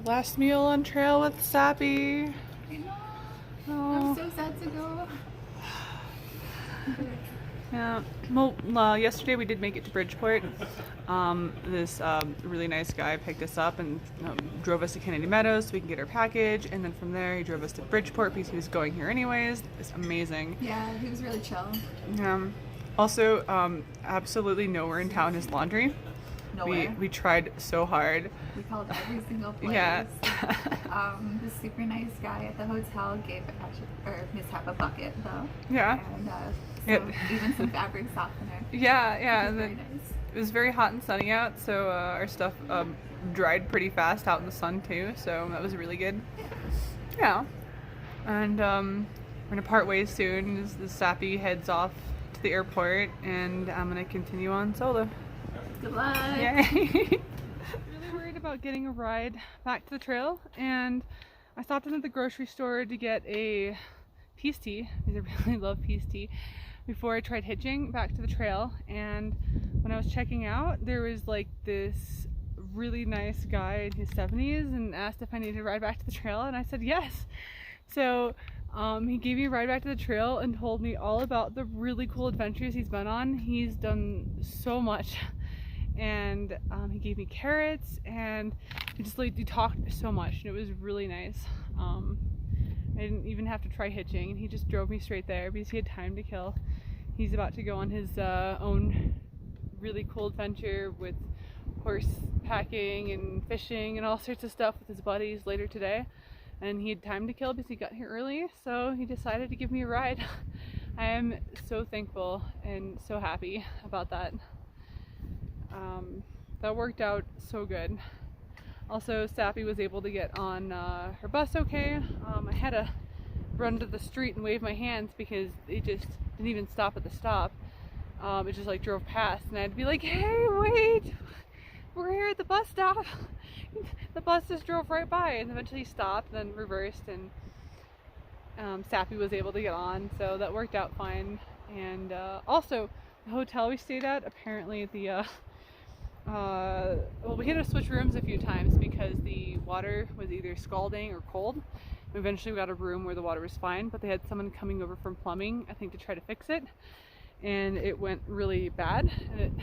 Last meal on trail with Sappy. I know. Oh. I'm so sad to go. Yeah. Well, yesterday we did make it to Bridgeport. This really nice guy picked us up and drove us to Kennedy Meadows so we can get our package. And then from there, he drove us to Bridgeport because he was going here anyways. It's amazing. Yeah, he was really chill. Also, absolutely nowhere in town is laundry. Nowhere. We tried so hard. We called every single place. Yeah. The super nice guy at the hotel gave mishap a bucket though. Yeah. And even some fabric softener. Yeah. Very nice. It was very hot and sunny out, so our stuff dried pretty fast out in the sun too. So that was really good. Yeah. And we're gonna part ways soon as the Sappy heads off to the airport, and I'm gonna continue on solo. Good luck. Yay. Really worried about getting a ride back to the trail, and I stopped in at the grocery store to get a peace tea because I really love peace tea before I tried hitching back to the trail. And when I was checking out, there was like this really nice guy in his 70s and asked if I needed to ride back to the trail, and I said yes. So he gave me a ride back to the trail and told me all about the really cool adventures he's been on. He's done so much. And he gave me carrots, and he talked so much, and it was really nice. I didn't even have to try hitching, and he just drove me straight there because he had time to kill. He's about to go on his own really cool adventure with horse packing and fishing and all sorts of stuff with his buddies later today, and he had time to kill because he got here early, so he decided to give me a ride. I am so thankful and so happy about that. That worked out so good. Also, Sappy was able to get on her bus okay. I had to run to the street and wave my hands because it just didn't even stop at the stop. It just like drove past, and I had to be like, hey, wait, we're here at the bus stop. The bus just drove right by and eventually stopped, then reversed, and Sappy was able to get on, so that worked out fine. And also, the hotel we stayed at, apparently the well, we had to switch rooms a few times because the water was either scalding or cold. Eventually we got a room where the water was fine, but they had someone coming over from plumbing, I think, to try to fix it, and it went really bad. And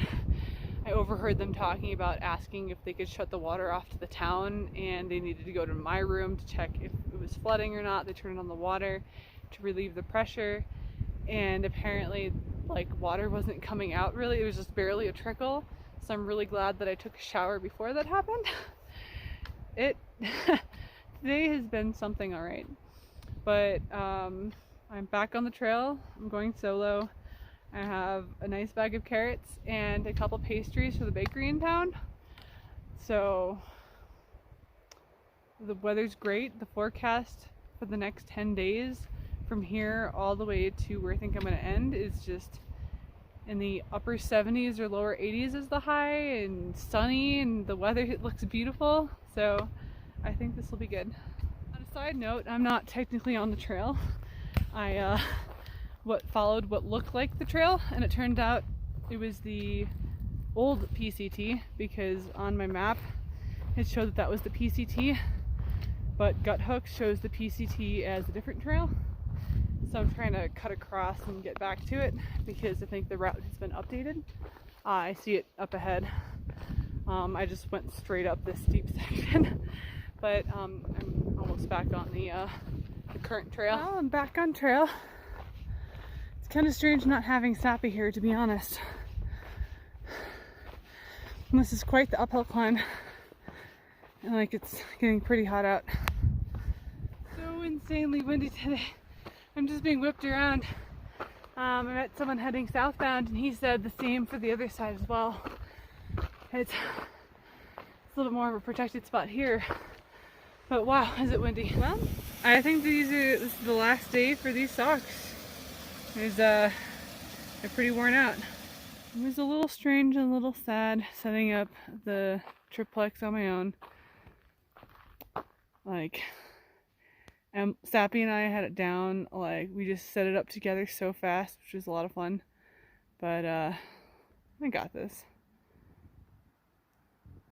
I overheard them talking about asking if they could shut the water off to the town, and they needed to go to my room to check if it was flooding or not. They turned on the water to relieve the pressure, and apparently like water wasn't coming out really, it was just barely a trickle. So I'm really glad that I took a shower before that happened. Today has been something alright. But I'm back on the trail. I'm going solo. I have a nice bag of carrots and a couple pastries for the bakery in town. So the weather's great. The forecast for the next 10 days from here all the way to where I think I'm going to end is just in the upper 70s or lower 80s is the high, and sunny, and the weather, it looks beautiful. So I think this will be good. On a side note, I'm not technically on the trail. I followed what looked like the trail, and it turned out it was the old PCT because on my map it showed that was the PCT, but Gut Hook shows the PCT as a different trail. So I'm trying to cut across and get back to it because I think the route has been updated. I see it up ahead. I just went straight up this steep section, but I'm almost back on the current trail. Well, I'm back on trail. It's kind of strange not having Sappy here, to be honest. And this is quite the uphill climb, and like it's getting pretty hot out. So insanely windy today. I'm just being whipped around. I met someone heading southbound, and he said the same for the other side as well. It's a little bit more of a protected spot here, but wow, is it windy. Well, I think this is the last day for these socks. They're pretty worn out. It was a little strange and a little sad setting up the triplex on my own. Like, Sappy and I had it down, like we just set it up together so fast, which was a lot of fun. But I got this.